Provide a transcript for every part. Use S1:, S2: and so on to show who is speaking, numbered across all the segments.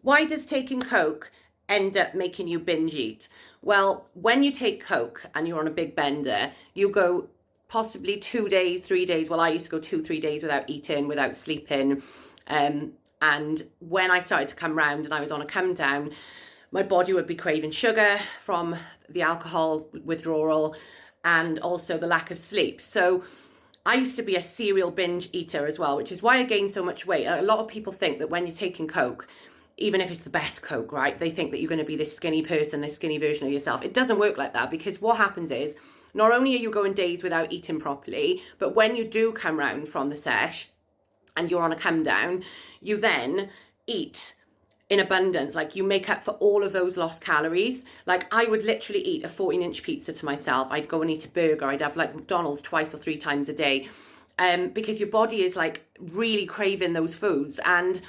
S1: Why does taking Coke end up making you binge eat? Well, when you take Coke and you're on a big bender, you go possibly 2 days, 3 days. Well, I used to go 2, 3 days without eating, without sleeping. And when I started to come round and I was on a come down, my body would be craving sugar from the alcohol withdrawal and also the lack of sleep. So I used to be a cereal binge eater as well, which is why I gained so much weight. A lot of people think that when you're taking Coke, even if it's the best Coke, right, they think that you're going to be this skinny person, this skinny version of yourself. It doesn't work like that, because what happens is not only are you going days without eating properly, but when you do come round from the sesh and you're on a come down, you then eat in abundance. Like, you make up for all of those lost calories. Like, I would literally eat a 14-inch pizza to myself. I'd go and eat a burger. I'd have like McDonald's 2 or 3 times a day, because your body is like really craving those foods. And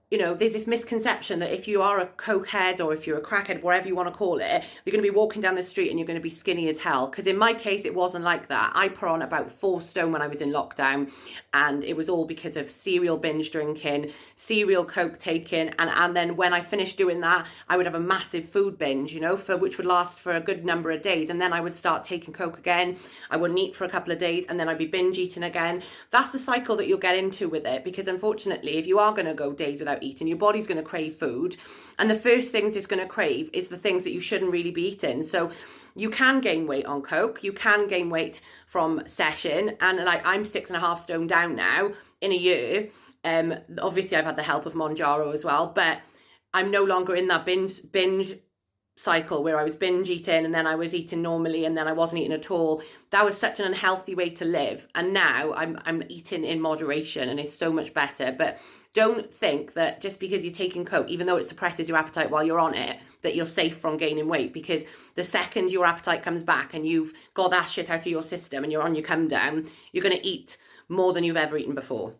S1: there's this misconception that if you are a cokehead or if you're a crackhead, whatever you want to call it, you're going to be walking down the street and you're going to be skinny as hell. Because in my case, it wasn't like that. I put on about 4 stone when I was in lockdown, and it was all because of cereal binge drinking, cereal Coke taking, and then when I finished doing that, I would have a massive food binge, which would last for a good number of days, and then I would start taking Coke again. I wouldn't eat for a couple of days, and then I'd be binge eating again. That's the cycle that you'll get into with it, because unfortunately, if you are going to go days without eating, your body's going to crave food, and the first things it's going to crave is the things that you shouldn't really be eating. So you can gain weight on Coke, you can gain weight from session, and like, I'm 6.5 stone down now in a year. Obviously I've had the help of Monjaro as well, but I'm no longer in that binge cycle where I was binge eating and then I was eating normally and then I wasn't eating at all. That was such an unhealthy way to live, and now I'm eating in moderation, and it's so much better. But don't think that just because you're taking Coke, even though it suppresses your appetite while you're on it, that you're safe from gaining weight, because the second your appetite comes back and you've got that shit out of your system and you're on your come down, you're going to eat more than you've ever eaten before.